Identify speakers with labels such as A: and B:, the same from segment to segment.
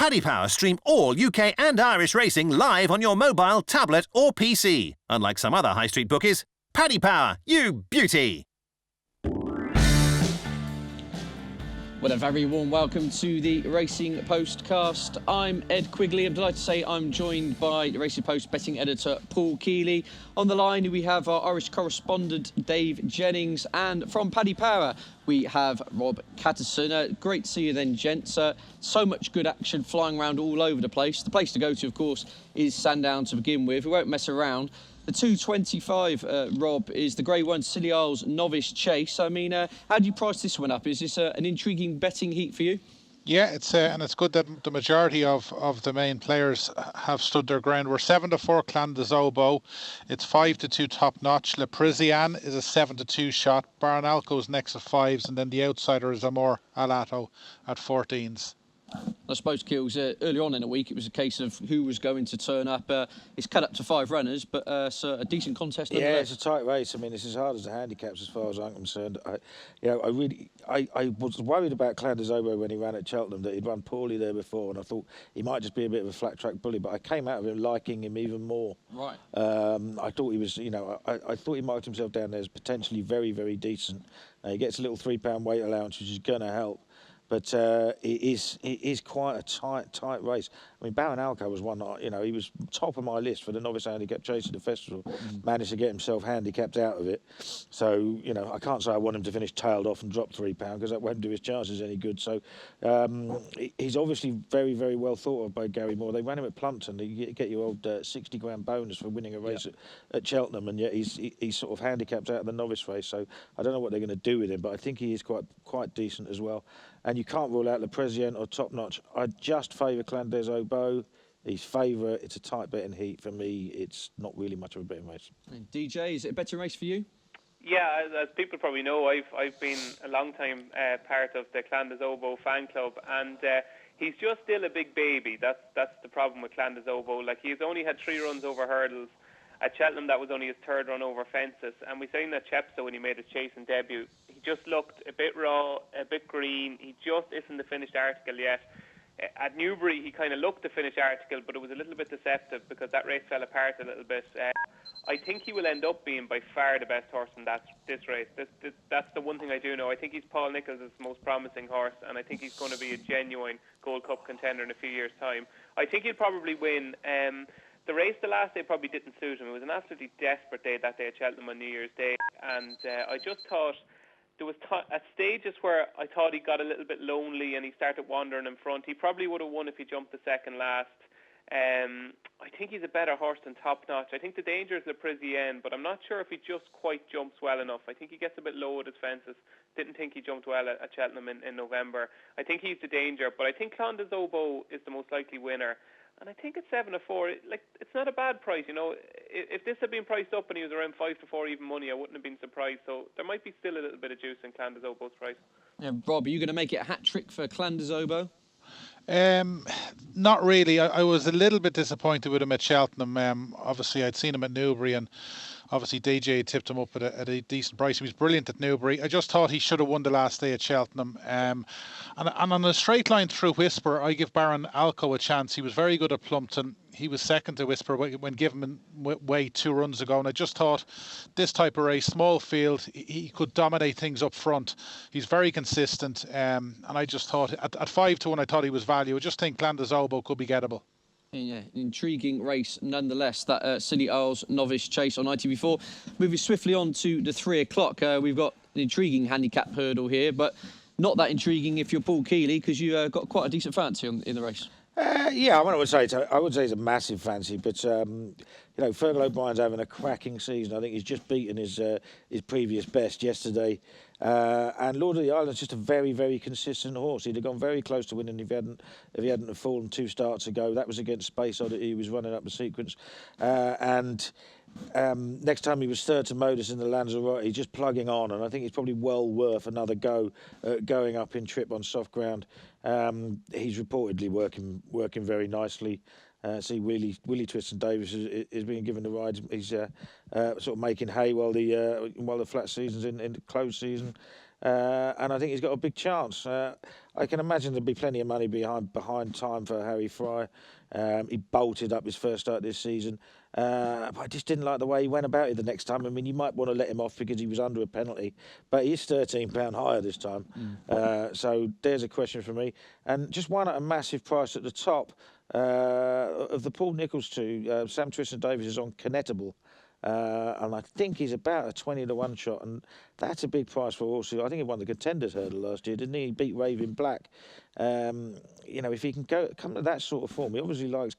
A: Paddy Power stream all UK and Irish racing live on your mobile, tablet or PC. Unlike some other high street bookies, Paddy Power, you beauty!
B: Well, a very warm welcome to the Racing Postcast. I'm Ed Quigley. I'm delighted to say I'm joined by the Racing Post betting editor Paul Keeley. On the line, we have our Irish correspondent Dave Jennings, and from Paddy Power, we have Rob Catterson. Great to see you then, gents. So much good action flying around all over the place. The place to go to, of course, is Sandown to begin with. We won't mess around. The 225, Rob, is the Grade 1 Scilly Isles Novice Chase. I mean, how do you price this one up? Is this an intriguing betting heat for you?
C: Yeah, and it's good that the majority of the main players have stood their ground. We're 7-4 Clan de Zobo. It's 5-2 Top Notch. Le Parisian is a 7-2 shot. Baranalco's next at 5s, and then the outsider is Amor Alato at 14s.
B: I suppose, Kills, early on in the week, it was a case of who was going to turn up. It's cut up to 5 runners, but it's a decent contest.
D: Yeah, it's a tight race. I mean, it's as hard as the handicaps as far as I'm concerned. I was worried about Clan de Zobo when he ran at Cheltenham, that he'd run poorly there before, and I thought he might just be a bit of a flat track bully, but I came out of him liking him even more.
B: Right.
D: I thought he was, I thought he marked himself down there as potentially very, very decent. He gets a little £3 weight allowance, which is going to help. But it is quite a tight race. I mean, Baranalco was one, he was top of my list for the novice handicap chase at the festival. Managed to get himself handicapped out of it. So, I can't say I want him to finish tailed off and drop £3 because that won't do his chances any good. So he's obviously very, very well thought of by Gary Moore. They ran him at Plumpton. You get your old 60 grand bonus for winning a race at Cheltenham, and yet he's sort of handicapped out of the novice race. So I don't know what they're going to do with him, but I think he is quite decent as well. And you can't rule out Le Parisian or Top Notch. I just favour Clan des Obeaux. He's favourite. It's a tight betting heat for me. It's not really much of a betting race.
B: And DJ, is it a betting race for you?
E: Yeah, as people probably know, I've been a long time part of the Clan des Obeaux fan club, and he's just still a big baby. That's the problem with Clan des Obeaux. Like, he's only had 3 runs over hurdles. At Cheltenham, that was only his 3rd run over fences. And we seen that Chepstow when he made his chasing debut. He just looked a bit raw, a bit green. He just isn't the finished article yet. At Newbury, he kind of looked the finished article, but it was a little bit deceptive because that race fell apart a little bit. I think he will end up being by far the best horse in this race. That's the one thing I do know. I think he's Paul Nicholls' most promising horse, and I think he's going to be a genuine Gold Cup contender in a few years' time. I think he'll probably win. The race the last day probably didn't suit him. It was an absolutely desperate day that day at Cheltenham on New Year's Day, and I just thought there was at stages where I thought he got a little bit lonely and he started wandering in front. He probably would have won if he jumped the second last. I think he's a better horse than Top Notch. I think the danger is Le Parisian, but I'm not sure if he just quite jumps well enough. I think he gets a bit low at his fences. Didn't think he jumped well at Cheltenham in November. I think he's the danger, but I think Clan des Obeaux is the most likely winner. And I think it's 7-4. It's not a bad price, If this had been priced up and he was around 5-4 even money, I wouldn't have been surprised. So there might be still a little bit of juice in Clan des Obeaux's price.
B: Yeah, Rob, are you going to make it a hat trick for Clan des Obeaux?
C: Not really. I was a little bit disappointed with him at Cheltenham. Obviously, I'd seen him at Newbury, and obviously DJ tipped him up at a decent price. He was brilliant at Newbury. I just thought he should have won the last day at Cheltenham. And on a straight line through Whisper, I give Baron Alco a chance. He was very good at Plumpton. He was second to Whisper when given way 2 runs ago. And I just thought this type of race, small field, he could dominate things up front. He's very consistent. And I just thought at 5-1, I thought he was value. I just think Clan des Obeaux could be gettable.
B: Yeah, intriguing race nonetheless, that Scilly Isles Novice Chase on ITV4. Moving swiftly on to the 3 o'clock, we've got an intriguing handicap hurdle here, but not that intriguing if you're Paul Keeley, because you got quite a decent fancy in the race.
D: Yeah, I would say it's a massive fancy, but Fergal O'Brien's having a cracking season. I think he's just beaten his previous best yesterday. And Lord of the Island's just a very, very consistent horse. He'd have gone very close to winning if he hadn't have fallen 2 starts ago. That was against Space Oddity. He was running up the sequence. Next time he was third to Modus in the Lanzarote, he's just plugging on, and I think he's probably well worth another go going up in trip on soft ground. He's reportedly working very nicely. See, Willie Twiston Davis is being given the ride. He's sort of making hay while the flat season's in the closed season. and I think he's got a big chance. I can imagine there'll be plenty of money behind time for Harry Fry. He bolted up his first start this season. But I just didn't like the way he went about it the next time. I mean, you might want to let him off because he was under a penalty, but he is £13 higher this time. So there's a question for me. And just one at a massive price at the top of the Paul Nicholls two, Sam Twiston-Davies is on Connectable. And I think he's about a 20-1 shot, and that's a big price for a horse. I think he won the Contenders Hurdle last year, didn't he? He beat Raven Black. If he can come to that sort of form, he obviously likes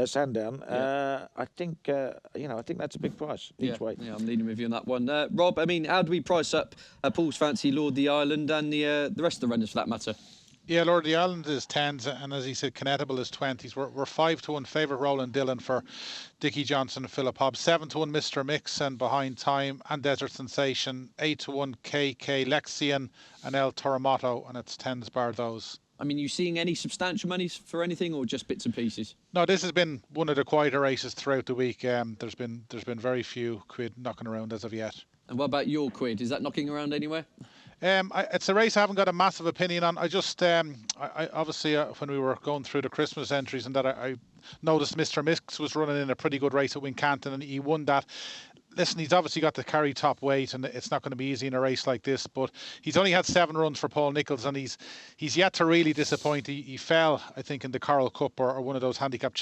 D: Sandown. I think that's a big price each way.
B: Yeah, I'm leaning with you on that one. Rob, I mean, how do we price up Paul's fancy Lord of the Island and the rest of the runners for that matter?
C: Yeah, Lord of the Island is 10s, and as he said, Connectable is 20s. We're 5-1 favourite Roland Dillon for Dickie Johnson and Philip Hobbs. 7-1 Mr. Mix and Behind Time and Desert Sensation. 8-1 KK Lexian and El Toromato, and it's 10s bar those.
B: I mean, you seeing any substantial monies for anything, or just bits and pieces?
C: No, this has been one of the quieter races throughout the week. There's been very few quid knocking around as of yet.
B: And what about your quid? Is that knocking around anywhere?
C: It's a race I haven't got a massive opinion on. I just, I obviously, when we were going through the Christmas entries and that, I noticed Mr. Mix was running in a pretty good race at Wincanton, and he won that. Listen, he's obviously got to carry top weight, and it's not going to be easy in a race like this, but he's only had 7 runs for Paul Nicholls, and he's yet to really disappoint. He fell, I think, in the Coral Cup or one of those handicap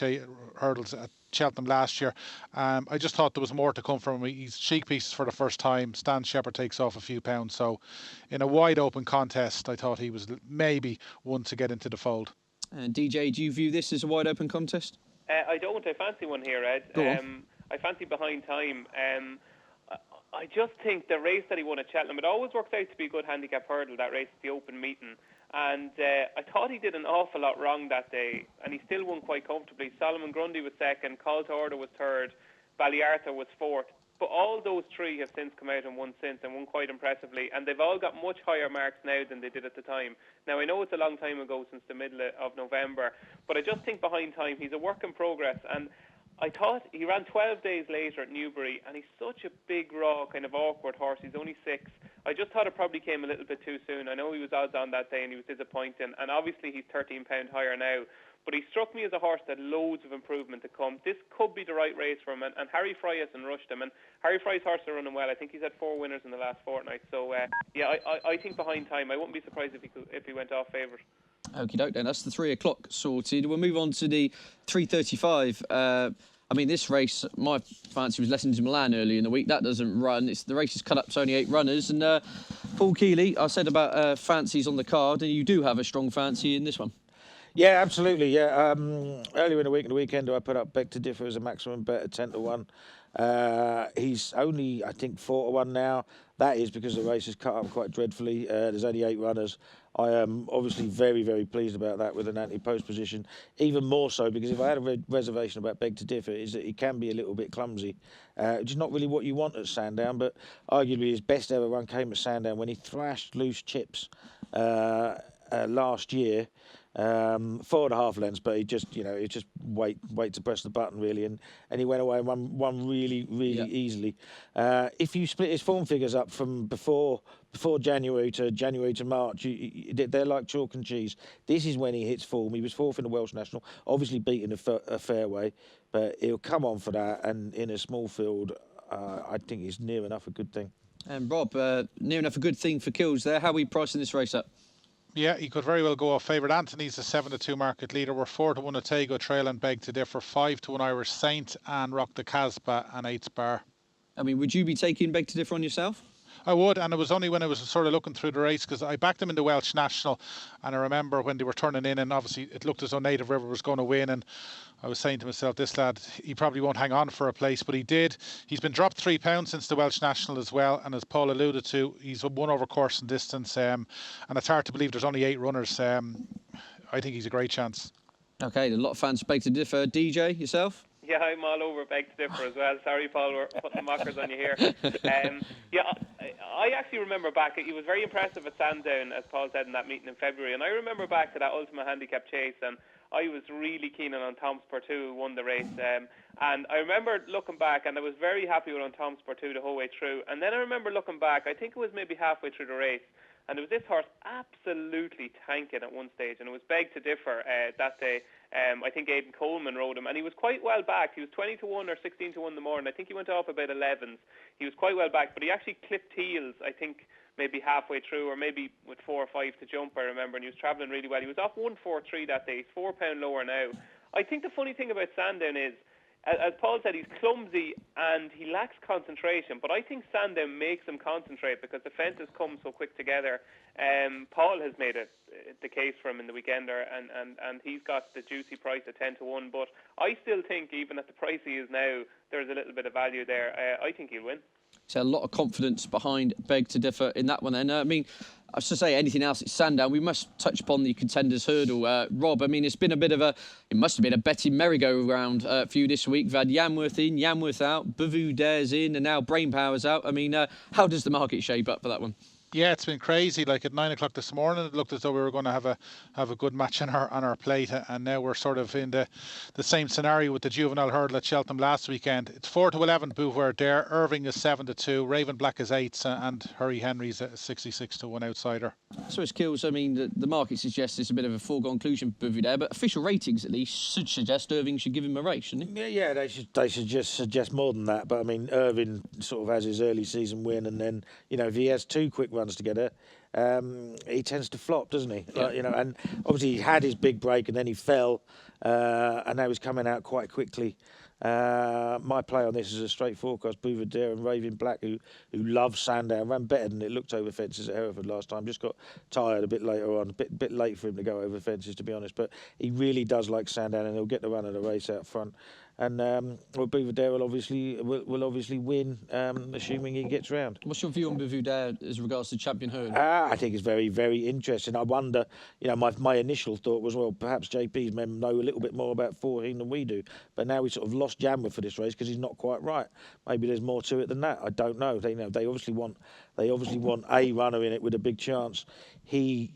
C: hurdles at Cheltenham last year. I just thought there was more to come from him. He's cheek pieces for the first time. Stan Shepherd takes off a few pounds. So in a wide open contest, I thought he was maybe one to get into the fold.
B: And DJ, do you view this as a wide open contest?
E: I don't. I fancy one here, Ed.
B: Go on.
E: I fancy Behind Time. I just think the race that he won at Cheltenham, it always works out to be a good handicap hurdle, that race, the open meeting. And I thought he did an awful lot wrong that day, and he still won quite comfortably. Solomon Grundy was second, Call to Order was third, Ballyarthur was fourth. But all those three have since come out and won since, and won quite impressively. And they've all got much higher marks now than they did at the time. Now, I know it's a long time ago, since the middle of November, but I just think Behind Time, he's a work in progress. And I thought he ran 12 days later at Newbury, and he's such a big, raw, kind of awkward horse. He's only 6. I just thought it probably came a little bit too soon. I know he was odds on that day, and he was disappointing. And obviously he's £13 higher now. But he struck me as a horse that had loads of improvement to come. This could be the right race for him. And Harry Fry hasn't rushed him. And Harry Fry's horse are running well. I think he's had 4 winners in the last fortnight. So, I think Behind Time. I wouldn't be surprised if he went off favourite.
B: Okie doke then. That's the 3 o'clock sorted. We'll move on to the 3:35. I mean, this race, my fancy was Lessons in Milan early in the week. That doesn't run. The race is cut up to only 8 runners. And Paul Keeley, I said about fancies on the card, and you do have a strong fancy in this one.
D: Yeah, absolutely. Yeah, earlier in the week, and the weekend, I put up Beg to Differ as a maximum bet at 10-1. He's only, I think, 4-1 now. That is because the race is cut up quite dreadfully. There's only 8 runners. I am obviously very, very pleased about that with an anti-post position. Even more so because if I had a reservation about Beg to Differ, is that he can be a little bit clumsy, which is not really what you want at Sandown. But arguably his best ever run came at Sandown when he thrashed Loose Chips last year. 4.5 lengths, but he just, it's just wait to press the button really, and he went away and won really easily. If you split his form figures up from before January to March, they're like chalk and cheese. This is when he hits form. He was 4th in the Welsh National, obviously beating a fairway, but he'll come on for that, and in a small field, I think he's near enough a good thing.
B: And Rob, near enough a good thing for Kills there. How are we pricing this race up?
C: Yeah, he could very well go off favourite. Anthony's the 7-2 market leader. We're 4-1 Otago Trail and Beg to Differ, 5-1 Irish Saint and Rock the Casbah and 8 Bar.
B: I mean, would you be taking Beg to Differ on yourself?
C: I would, and it was only when I was sort of looking through the race, because I backed him in the Welsh National, and I remember when they were turning in, and obviously it looked as though Native River was going to win, and I was saying to myself, this lad, he probably won't hang on for a place, but he did. He's been dropped 3 pounds since the Welsh National as well, and as Paul alluded to, he's won over course and distance, and it's hard to believe there's only 8 runners. I think he's a great chance.
B: Okay, a lot of fans Beg to Differ. DJ, yourself?
E: Yeah, I'm all over Beg to Differ as well. Sorry, Paul, we're putting mockers on you here. I actually remember back, he was very impressive at Sandown, as Paul said, in that meeting in February. And I remember back to that Ultimate Handicap Chase, and I was really keen on Tom Sportu, who won the race. And I remember looking back, and I was very happy with Tom Sportu the whole way through. And then I remember looking back, I think it was maybe halfway through the race, And there was this horse absolutely tanking at one stage, and it was Beg to Differ that day. I think Aidan Coleman rode him, and he was quite well back. He was 20-1 or 16-1 in the morning. I think he went off about 11s. He was quite well back, but he actually clipped heels, I think, maybe halfway through, or maybe with 4 or 5 to jump, I remember, and he was travelling really well. He was off 143 that day. He's £4 lower now. I think the funny thing about Sandown is, as Paul said, he's clumsy and he lacks concentration, but I think Sandown makes him concentrate because the fences come so quick together. Paul has made the case for him in the weekender, and he's got the juicy price at 10-1, but I still think, even at the price he is now, there's a little bit of value there. I think he'll win.
B: So a lot of confidence behind Beg to Differ in that one. And I mean, I was to say anything else, it's Sandown. We must touch upon the Contenders Hurdle. Rob, I mean, it's been a bit of it must have been a betting merry-go-round for you this week. We've had Yanworth in, Yanworth out, Bavou Dare's in, and now Brainpower's out. I mean, how does the market shape up for that one?
C: Yeah, it's been crazy. Like at 9 o'clock this morning, it looked as though we were going to have a good match on our plate, and now we're sort of in the same scenario with the juvenile hurdle at Cheltenham last weekend. It's 4-11 Bouvoir Dare, Irving is 7-2, Raven Black is 8, and Hurry Henry's a 66-1 outsider. So
B: it's Kills. I mean, the market suggests it's a bit of a foregone conclusion for Bouvoir Dare, but official ratings at least should suggest Irving should give him a race, shouldn't he?
D: Yeah, they should just suggest more than that. But I mean, Irving sort of has his early season win, and then if he has 2 quick runs together, he tends to flop, doesn't he?
B: Yeah.
D: And obviously he had his big break and then he fell, and now he's coming out quite quickly. My play on this is a straight forecast. Bouvoir Dare and Raven Black, who loves Sandown, ran better than it looked over fences at Hereford last time. Just got tired a bit later on, a bit late for him to go over fences, to be honest. But he really does like Sandown, and he'll get the run of the race out front. And Bouvoir Dare will obviously win, assuming he gets round.
B: What's your view on Bouvoir Dare as regards to Champion Hurdle?
D: I think it's very, very interesting. I wonder, my initial thought was, well, perhaps JP's men know a little bit more about 14 than we do. But now we sort of lost Jammer for this race because he's not quite right. Maybe there's more to it than that. I don't know. They obviously want a runner in it with a big chance. He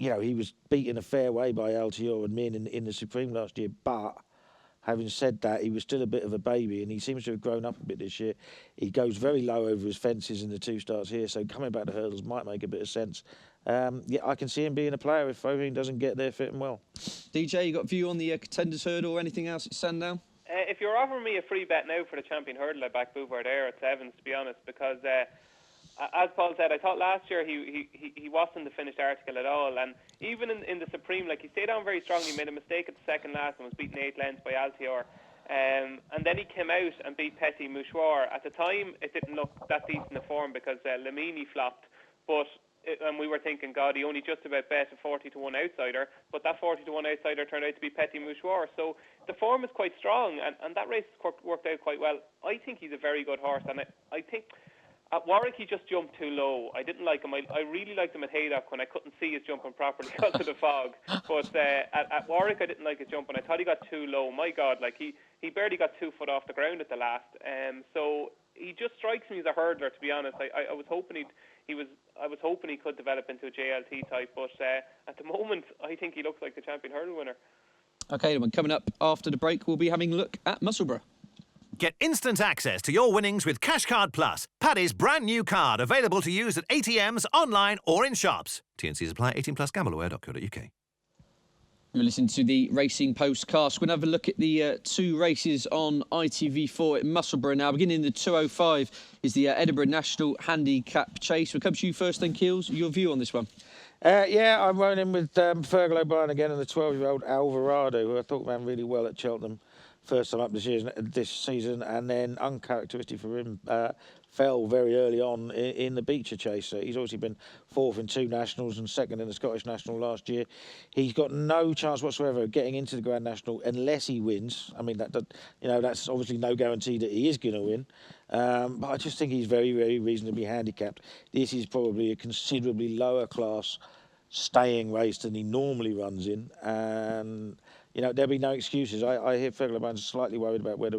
D: was beaten a fair way by Altior and Min in the Supreme last year, but having said that, he was still a bit of a baby, and he seems to have grown up a bit this year. He goes very low over his fences in the 2 starts here, so coming back to hurdles might make a bit of sense. I can see him being a player if Irving doesn't get there fit and well.
B: DJ, you got a view on the Contenders Hurdle or anything else at Sandown?
E: If you're offering me a free bet now for the Champion Hurdle, I'd back Bouvoir Dare at 7s, to be honest, because as Paul said, I thought last year he wasn't the finished article at all, and even in the Supreme, he stayed on very strongly, made a mistake at the second last and was beaten 8 lengths by Altior, and then he came out and beat Petit Mouchoir. At the time, it didn't look that decent a form because Lamini flopped, and we were thinking, God, he only just about bet a 40-1 outsider, but that 40-1 outsider turned out to be Petit Mouchoir. So the form is quite strong, and that race worked out quite well. I think he's a very good horse, and I think at Warwick he just jumped too low. I didn't like him. I really liked him at Haydock when I couldn't see his jumping properly because of the fog. But at Warwick I didn't like his jumping. I thought he got too low. My God, he barely got 2 foot off the ground at the last. So he just strikes me as a hurdler, to be honest. I was hoping he could develop into a JLT type, but at the moment I think he looks like the Champion Hurdle winner.
B: Okay, then coming up after the break, we'll be having a look at Musselburgh.
A: Get instant access to your winnings with Cashcard Plus, Paddy's brand new card, available to use at ATMs, online or in shops. T&Cs apply. 18 plus. Gambleware.co.uk.
B: You're listening to the Racing Postcast. We're going to have a look at the 2 races on ITV4 at Musselburgh now. Beginning in the 2:05 is the Edinburgh National Handicap Chase. We'll come to you first then, Keels. Your view on this one?
D: I'm running with Fergal O'Brien again and the 12-year-old Alvarado, who I thought ran really well at Cheltenham first time up this season, and then uncharacteristic for him, fell very early on in the Beecher Chase. He's obviously been 4th in 2 nationals and 2nd in the Scottish National last year. He's got no chance whatsoever of getting into the Grand National unless he wins. I mean, that's obviously no guarantee that he is going to win. But I just think he's very, very reasonably handicapped. This is probably a considerably lower class staying race than he normally runs in, and there'll be no excuses. I hear Fergal O'Brien's slightly worried about whether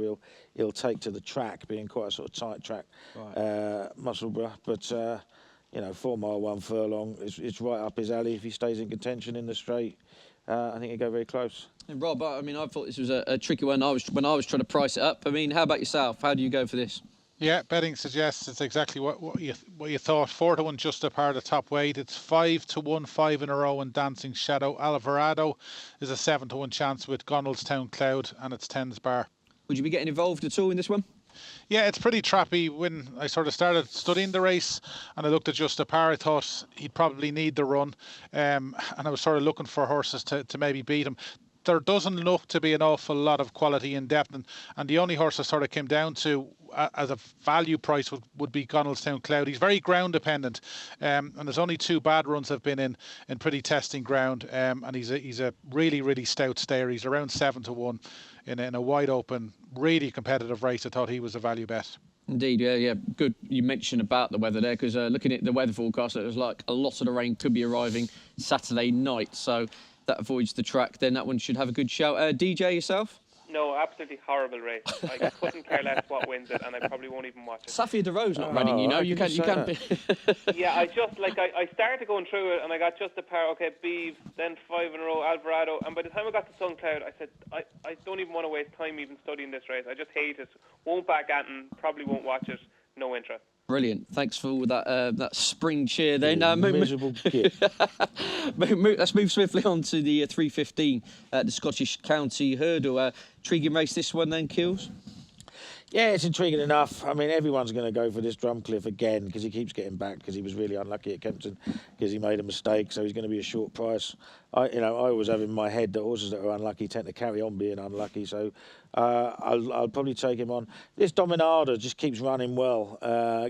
D: he'll take to the track, being quite a sort of tight track, right. Musselburgh. But 4 mile 1 furlong, it's right up his alley. If he stays in contention in the straight, I think he'll go very close.
B: And Rob, I thought this was a tricky one. When I was trying to price it up. How about yourself? How do you go for this?
C: Yeah, betting suggests it's exactly what you thought. 4-1 just apart the top weight. It's 5-1, 5 in a row in Dancing Shadow. Alvarado is a 7-1 chance with Gonaldstown Cloud, and it's 10's bar.
B: Would you be getting involved at all in this one?
C: Yeah, it's pretty trappy. When I sort of started studying the race and I looked at Just a Par, I thought he'd probably need the run, and I was sort of looking for horses to maybe beat him. There doesn't look to be an awful lot of quality in depth, and the only horse I sort of came down to as a value price would be Gonaldstown Cloud. He's very ground dependent, and there's only 2 bad runs have been in pretty testing ground, and he's a really, really stout stayer. He's around 7-1 in a wide open, really competitive race. I thought he was a value bet.
B: Indeed, yeah. Good you mentioned about the weather there, because looking at the weather forecast, it was like a lot of the rain could be arriving Saturday night, so that avoids the track. Then that one should have a good shout. DJ, yourself?
E: No, absolutely horrible race. I couldn't care less what wins it, and I probably won't even watch it.
B: Safia De Roe's not running, you know. You can't.
E: Yeah, I started going through it, and I got Just a Par, okay, Beeves, then 5 in a row, Alvarado, and by the time I got to Suncloud, I said, I don't even want to waste time even studying this race. I just hate it. Won't back Anton, probably won't watch it. No interest.
B: Brilliant. Thanks for all that spring cheer then.
D: Miserable kid.
B: Let's move swiftly on to the 3:15, the Scottish County Hurdle. Intriguing race this one then, Kills?
D: Yeah, it's intriguing enough. I mean, everyone's going to go for this Drumcliff again because he keeps getting back because he was really unlucky at Kempton because he made a mistake, so he's going to be a short price. I always have in my head that horses that are unlucky tend to carry on being unlucky, so I'll probably take him on. This Dominada just keeps running well,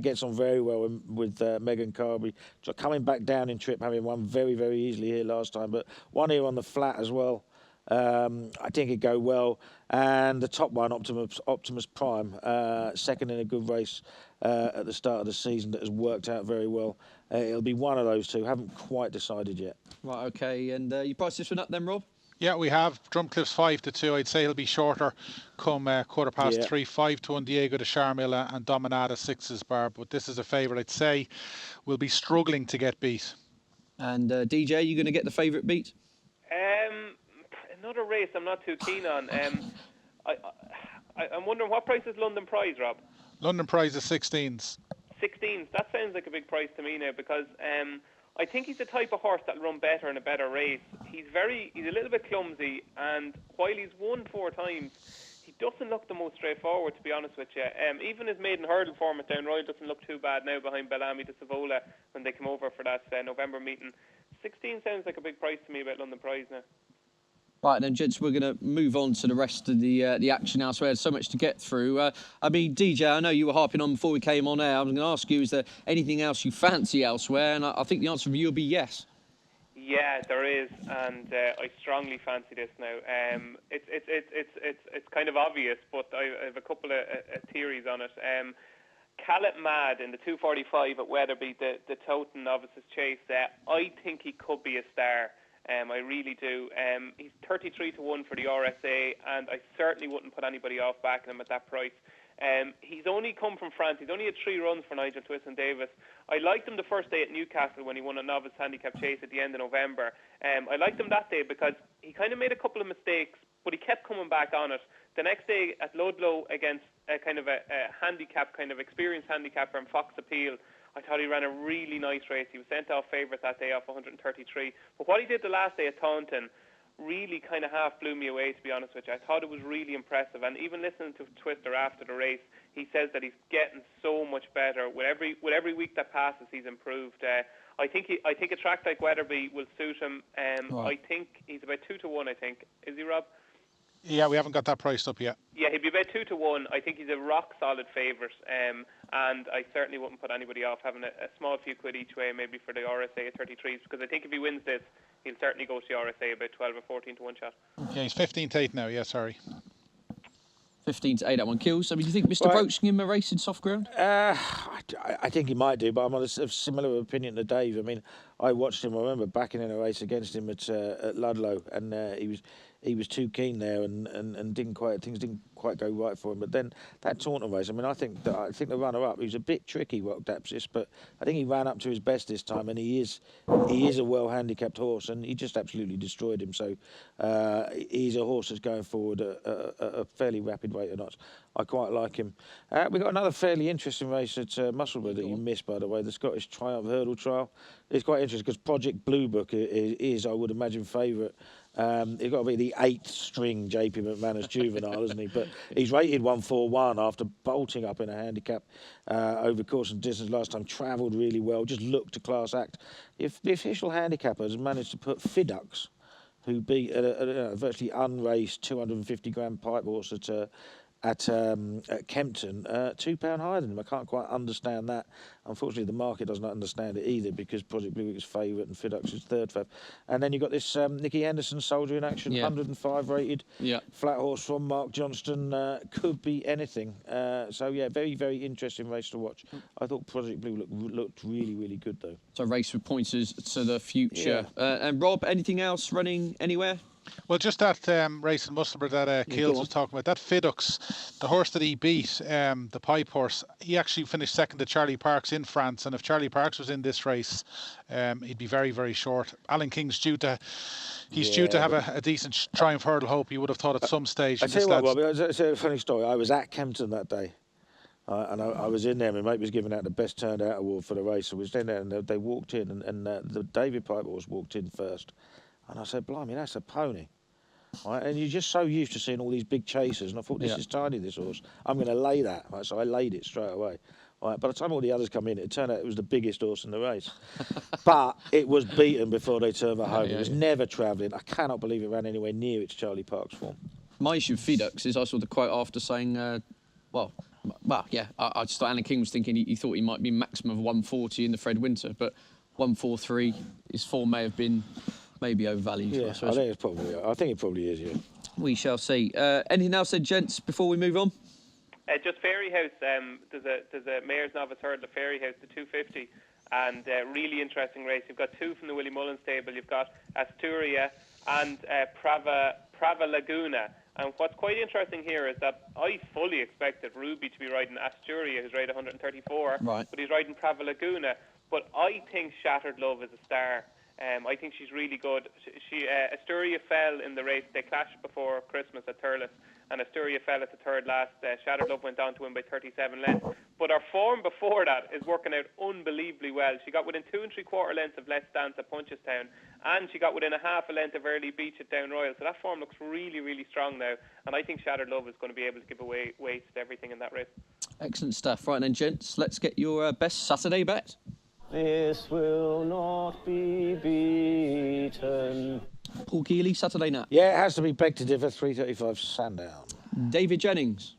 D: gets on very well with Megan Carberry, coming back down in trip, having won very, very easily here last time, but one here on the flat as well. I think it'd go well. And the top one, Optimus Prime, second in a good race at the start of the season that has worked out very well. It'll be one of those two. Haven't quite decided yet.
B: Right, okay. And you price this one up then, Rob?
C: Yeah, we have Drumcliff's 5-2. I'd say he'll be shorter come 3:15. 5-1 Diego de Charmilla and Dominada 6's bar. But this is a favourite I'd say will be struggling to get beat.
B: And DJ, you going to get the favourite beat?
E: Another race I'm not too keen on. I'm wondering, what price is London Prize, Rob?
C: London Prize is 16s.
E: 16s. That sounds like a big price to me now, because I think he's the type of horse that'll run better in a better race. He's a little bit clumsy, and while he's won 4 times, he doesn't look the most straightforward, to be honest with you. Even his maiden hurdle form at Down Royal doesn't look too bad now behind Bellamy de Savola when they come over for that November meeting. 16 sounds like a big price to me about London Prize now.
B: Right, then, gents, we're going to move on to the rest of the action elsewhere. There's so much to get through. I mean, DJ, I know you were harping on before we came on air. I was going to ask you, is there anything else you fancy elsewhere? And I think the answer from you will be yes.
E: Yeah, there is, and I strongly fancy this now. It's kind of obvious, but I have a couple of theories on it. Callet Mad in the 2:45 at Wetherby, the Toten Novices Chase. I think he could be a star. I really do. He's 33-1 for the RSA, and I certainly wouldn't put anybody off backing him at that price. He's only come from France. He's only had 3 runs for Nigel Twiston-Davis. I liked him the first day at Newcastle when he won a novice handicap chase at the end of November. I liked him that day because he kind of made a couple of mistakes, but he kept coming back on it. The next day at Ludlow against a kind of a handicap, kind of experienced handicapper in Fox Appeal, I thought he ran a really nice race. He was sent off favourite that day off 133. But what he did the last day at Taunton really kind of half blew me away, to be honest with you. I thought it was really impressive. And even listening to Twister after the race, he says that he's getting so much better. With every week that passes, he's improved. I think a track like Wetherby will suit him. I think he's about 2-1, I think. Is he, Rob?
C: Yeah, we haven't got that priced up yet.
E: Yeah, he'd be about 2-1. I think he's a rock-solid favourite, and I certainly wouldn't put anybody off having a small few quid each way, maybe for the RSA at 33s, because I think if he wins this, he'll certainly go to the RSA about 12 or 14-1 shot.
C: Yeah, he's 15-8 now, yeah, sorry.
B: 15-8, that one Kills. I mean, do you think Mr. Broach's give him a race in soft ground?
D: I think he might do, but I'm on a similar opinion to Dave. I mean, I watched him. I remember backing in a race against him at Ludlow, and he was too keen there, and things didn't quite go right for him. But then that Taunton race, I mean, I think the runner-up, he was a bit tricky, Rock Dapsis, but I think he ran up to his best this time, and he is a well-handicapped horse, and he just absolutely destroyed him. So he's a horse that's going forward at a fairly rapid rate of knots. I quite like him. We've got another fairly interesting race at Musselburgh that you missed, by the way, the Scottish Triumph Hurdle Trial. It's quite interesting because Project Blue Book is, I would imagine, favourite. He's got to be the 8th string JP McManus juvenile, isn't he? But he's rated 141 after bolting up in a handicap over course and distance last time. Travelled really well, just looked a class act. If the official handicapper has managed to put Fidux, who beat a virtually unraced 250-gram pipe horse at Kempton, £2 higher than him. I can't quite understand that. Unfortunately, the market doesn't understand it either because Project Blue Week is favourite and Fidux is third favourite. And then you've got this Nicky Henderson Soldier in Action, 105 rated, flat horse from Mark Johnston, could be anything. Very, very interesting race to watch. I thought Project Blue looked really, really good though.
B: So race with pointers to the future. And Rob, anything else running anywhere?
C: Well, just that race in Musselburgh that Keels was talking about, that Fidux, the horse that he beat, the pipe horse, he actually finished second to Charlie Parks in France, and if Charlie Parks was in this race, he'd be very, very short. Alan King's due to have a decent Triumph Hurdle Hope, you would have thought at some stage.
D: I tell you what, Robbie, it's a funny story. I was at Kempton that day. And I was in there. My mate was giving out the best turned out award for the race. So we was in there, and they walked in, and the David Pipe horse walked in first. And I said, blimey, that's a pony. Right? And you're just so used to seeing all these big chasers. And I thought, this is tiny, this horse. I'm going to lay that. Right? So I laid it straight away. Right? By the time all the others come in, it turned out it was the biggest horse in the race. But it was beaten before they turned it home. It was never travelling. I cannot believe it ran anywhere near its Charlie Parks form.
B: My issue with Fidux is I saw the quote after saying, I just thought Alan King was thinking he thought he might be maximum of 140 in the Fred Winter, but 143, his form may have been maybe overvalued.
D: Yeah, I think it probably is, yeah.
B: We shall see. Anything else, gents, before we move on?
E: Just Fairy House. There's a Mayor's Novice Hurdle, the Fairy House, the 250, and really interesting race. You've got two from the Willie Mullins stable. You've got Asturia and Prava Laguna. And what's quite interesting here is that I fully expected Ruby to be riding Asturia, who's rated 134, but he's riding Prava Laguna. But I think Shattered Love is a star. I think she's really good. Asturia fell in the race. They clashed before Christmas at Thurles, and Asturia fell at the third last. Shattered Love went on to win by 37 lengths. But her form before that is working out unbelievably well. She got within 2 3/4 lengths of Let's Dance at Punchestown, and she got within a half a length of Early Beach at Down Royal. So that form looks really, really strong now. And I think Shattered Love is going to be able to give away weights to everything in that race.
B: Excellent stuff. Right then, gents, let's get your best Saturday bet.
F: This will not be beaten.
B: Paul Keeley, Saturday night.
D: Yeah, it has to be Beg to Differ, 3:35 Sandown.
B: David Jennings.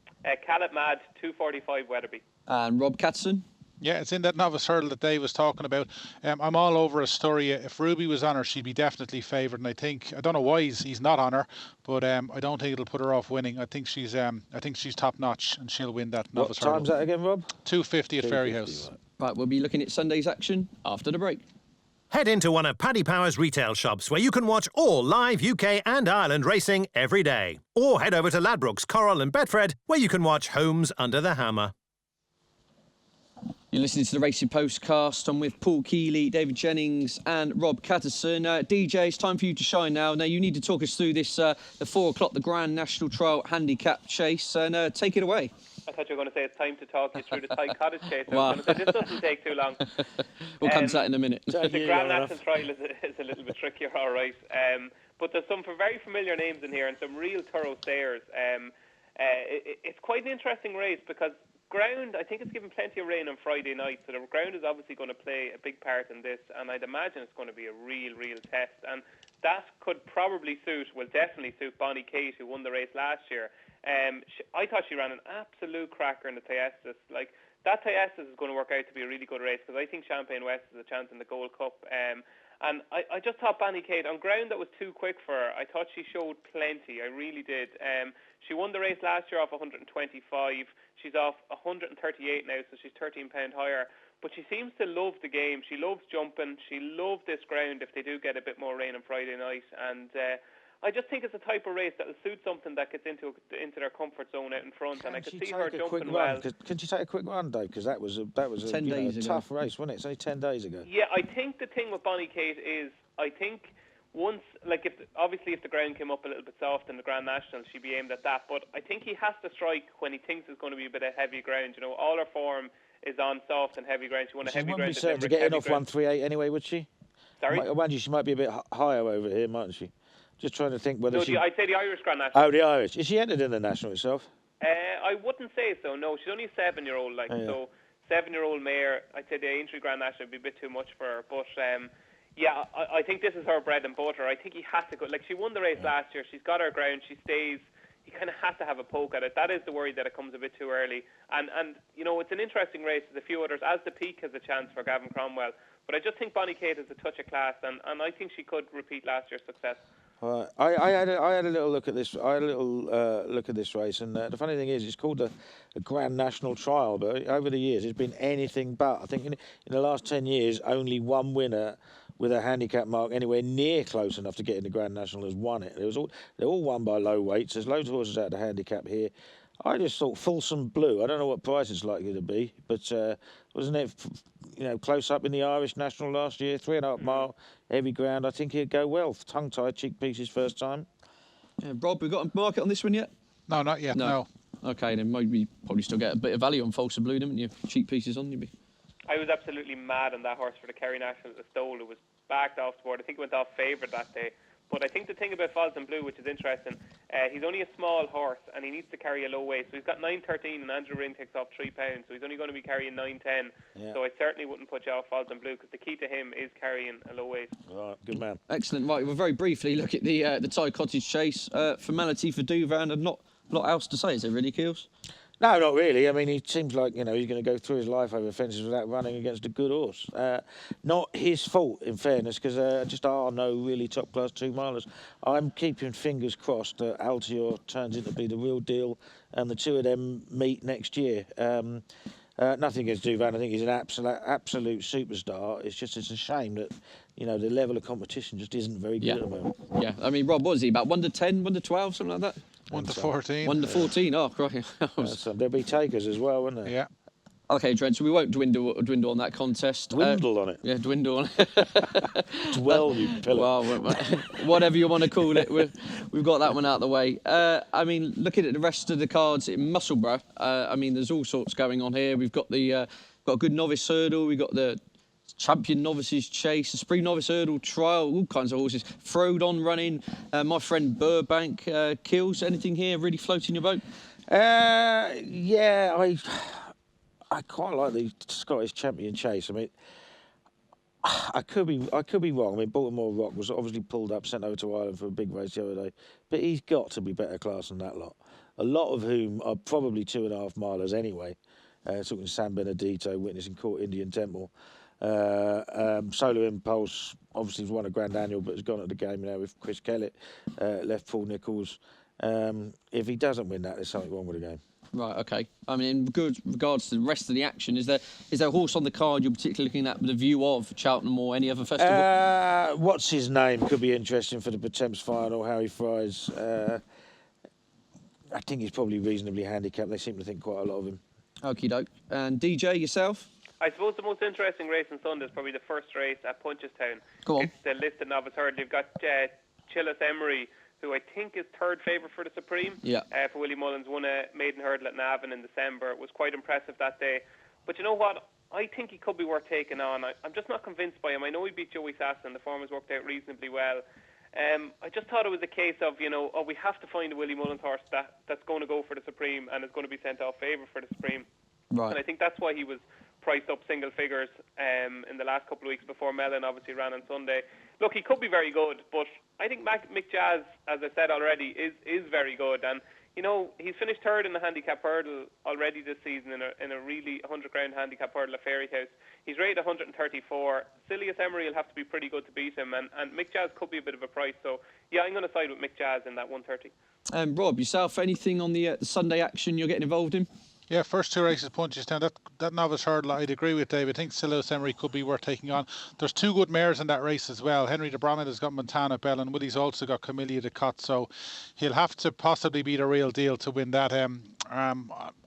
E: Caleb Mad, 2:45 Wetherby.
B: And Rob Catson.
C: Yeah, it's in that novice hurdle that Dave was talking about. I'm all over Asturia. If Ruby was on her, she'd be definitely favoured. And I don't know why he's not on her, but I don't think it'll put her off winning. I think she's top notch, and she'll win that novice hurdle.
D: What time's that again, Rob?
C: 2:50 at Ferry House.
B: Right, we'll be looking at Sunday's action after the break.
A: Head into one of Paddy Power's retail shops where you can watch all live UK and Ireland racing every day. Or head over to Ladbrokes, Coral and Betfred where you can watch Homes Under the Hammer.
B: You're listening to the Racing Postcast. I'm with Paul Keeley, David Jennings and Rob Catterson. DJ, it's time for you to shine now. Now, you need to talk us through this, the 4 o'clock, the Grand National Trial Handicap Chase, and take it away.
E: I thought you were going to say it's time to talk you through the Thai Cottage Chase. I was going to say this doesn't take too long.
B: We'll come to that in a minute.
E: The Grand National Trial is a little bit trickier, all right. But there's some very familiar names in here and some real thorough stayers. It's quite an interesting race because ground, I think it's given plenty of rain on Friday night, so the ground is obviously going to play a big part in this, and I'd imagine it's going to be a real test. And that could probably definitely suit Bonnie Kate, who won the race last year. I thought she ran an absolute cracker in the Thyestes. Like, that Thyestes is going to work out to be a really good race because I think Champagne West has a chance in the Gold Cup. And I just thought Bonnie Kate, on ground that was too quick for her, I thought she showed plenty. I really did. She won the race last year off 125. She's off 138 now, so she's £13 higher. But she seems to love the game. She loves jumping. She loved this ground if they do get a bit more rain on Friday night. And I just think it's a type of race that will suit something that gets into their comfort zone out in front, and I could see her jumping well.
D: Can she take a quick run, Dave? Because that was a
B: 10 days ago.
D: tough race, wasn't it? It's only 10 days ago.
E: Yeah, I think the thing with Bonnie Kate is, I think once, like, if the ground came up a little bit soft in the Grand National, she'd be aimed at that. But I think he has to strike when he thinks it's going to be a bit of heavy ground. You know, all her form is on soft and heavy ground. She won a heavy ground.
D: She wouldn't be certain to get in off 138 anyway, would she?
E: Sorry?
D: I imagine she might be a bit higher over here, mightn't she? Just trying to think whether
E: no,
D: she...
E: I'd say the Irish Grand National.
D: Oh, the Irish. Is she entered in the National itself?
E: I wouldn't say so, no. She's only a 7-year-old, like, so 7-year-old mare, I'd say the Aintree Grand National would be a bit too much for her. But, yeah, I think this is her bread and butter. I think he has to go. Like, she won the race last year. She's got her ground. She stays. He kind of has to have a poke at it. That is the worry that it comes a bit too early. And you know, it's an interesting race. There's a few others. As the Peak has a chance for Gavin Cromwell. But I just think Bonnie Kate has a touch of class, and I think she could repeat last year's success.
D: I had a little look at this. I had a little look at this race, and the funny thing is, it's called a Grand National Trial. But over the years, it's been anything but. I think in the last 10 years, only one winner with a handicap mark anywhere near close enough to get in the Grand National has won it. They're all won by low weights. There's loads of horses out of the handicap here. I just thought Fulsome Blue. I don't know what price it's likely to be, but wasn't it, close up in the Irish National last year? 3.5 mile, heavy ground. I think he'd go well. Tongue-tied, cheek pieces first time.
B: Yeah, Rob, we got a market on this one yet?
C: No, not yet. No.
B: Okay, then maybe probably still get a bit of value on Fulsome Blue, didn't you? Cheek pieces on you.
E: I was absolutely mad on that horse for the Kerry National at the Stole. It was backed off the board. I think it went off favourite that day. But I think the thing about Fulsome Blue, which is interesting, he's only a small horse and he needs to carry a low weight. So he's got 9.13 and Andrew Rinn takes off 3 pounds. So he's only going to be carrying 9.10. Yeah. So I certainly wouldn't put you off Fulsome Blue because the key to him is carrying a low weight.
D: Right, good man.
B: Excellent. Right, we'll very briefly look at the Thai Cottage Chase. Formality for Duvan and not a lot else to say, is there really, Keels?
D: No, not really. I mean, he seems like, he's going to go through his life over fences without running against a good horse. Not his fault, in fairness, because just are no really top-class 2-milers. I'm keeping fingers crossed that Altior turns into be the real deal and the two of them meet next year. Nothing against Duvan. I think he's an absolute superstar. It's a shame that, the level of competition just isn't very good at the moment.
B: Yeah, I mean, Rob, what is he, about 1 to 10, 1 to 12, something like that?
C: 1 to 14.
B: 1 to 14, oh, crikey.
D: There'll be takers as well, won't there?
C: Yeah.
B: OK, Trent, so we won't dwindle on that contest.
D: Dwindle on it?
B: Yeah, dwindle on it.
D: Dwell, you pillar.
B: Well, whatever you want to call it, we've got that one out of the way. I mean, looking at the rest of the cards in Musselburgh, I mean, there's all sorts going on here. We've got got a good novice hurdle. We've got the Champion Novices Chase, the Spring Novice Hurdle Trial, all kinds of horses. Frodon running, my friend Burbank. Kills, anything here really floating your boat?
D: Yeah, I quite like the Scottish Champion Chase. I mean, I could be wrong. I mean, Baltimore Rock was obviously pulled up, sent over to Ireland for a big race the other day, but he's got to be better class than that lot. A lot of whom are probably 2.5 milers anyway. Talking San Benedito, Witnessing Court, Indian Temple. Solar Impulse obviously has won a Grand Annual but has gone at the game now with Chris Kellett, left Paul Nichols. If he doesn't win that, there's something wrong with the game.
B: Right, OK. I mean, in regards to the rest of the action, is there a horse on the card you're particularly looking at with a view of Cheltenham or any other festival?
D: What's his name? Could be interesting for the Pertemps final, Harry Fry's. I think he's probably reasonably handicapped. They seem to think quite a lot of him.
B: Okie doke. And DJ, yourself?
E: I suppose the most interesting race on Sunday is probably the first race at Punchestown.
B: Go on.
E: It's the listed novice hurdle. You've got Chillis Emery, who I think is third favourite for the Supreme.
B: Yeah.
E: For Willie Mullins, won a maiden hurdle at Navan in December. It was quite impressive that day. But you know what? I think he could be worth taking on. I'm just not convinced by him. I know he beat Joey Sasson. The form has worked out reasonably well. I just thought it was a case of, we have to find a Willie Mullins horse that's going to go for the Supreme and is going to be sent off favourite for the Supreme.
B: Right.
E: And I think that's why he was priced up single figures in the last couple of weeks before Mellon obviously ran on Sunday. Look, he could be very good, but I think Mick Jazz, as I said already, is very good. And, he's finished third in the handicap hurdle already this season in a really 100-ground handicap hurdle at Fairyhouse. He's rated 134. Silius Emery will have to be pretty good to beat him, and Mick Jazz could be a bit of a price. So, yeah, I'm going to side with Mick Jazz in that 130.
B: Rob, yourself, anything on the Sunday action you're getting involved in?
C: Yeah, first 2 races punches down. That novice hurdle, I'd agree with Dave. I think Silos Emery could be worth taking on. There's 2 good mares in that race as well. Henry de Bromhead has got Montana Bell, and Willie's also got Camellia de Cotte, so he'll have to possibly be the real deal to win that.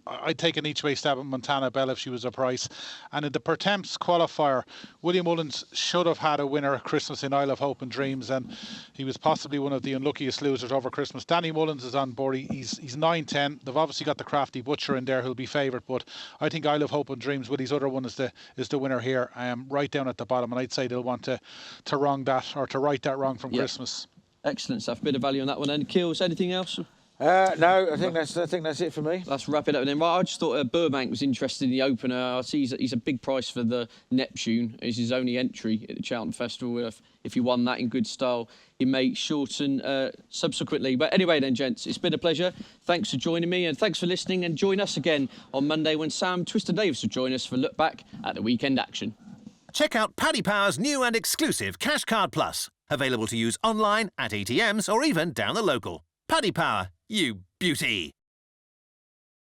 C: I'd take an each way stab at Montana Bell if she was a price. And in the Pertemps qualifier, William Mullins should have had a winner at Christmas in Isle of Hope and Dreams, and he was possibly one of the unluckiest losers over Christmas. Danny Mullins is on board. He's 9-10. They've obviously got the Crafty Butcher in there who'll be favoured, but I think Isle of Hope and Dreams, Willie's other one, is the winner here. Right down at the bottom, and I'd say they'll want to wrong that, or to right that wrong from Christmas.
B: Excellent stuff. Bit of value on that one. And Kills, anything else?
D: No, I think that's it for me.
B: Let's wrap it up then. Right, I just thought Burbank was interested in the opener. I see he's a big price for the Neptune. It's his only entry at the Cheltenham Festival. If he won that in good style, he may shorten subsequently. But anyway then, gents, it's been a pleasure. Thanks for joining me, and thanks for listening. And join us again on Monday when Sam Twister-Davis will join us for a look back at the weekend action.
A: Check out Paddy Power's new and exclusive Cash Card Plus, available to use online, at ATMs, or even down the local. Paddy Power, you beauty.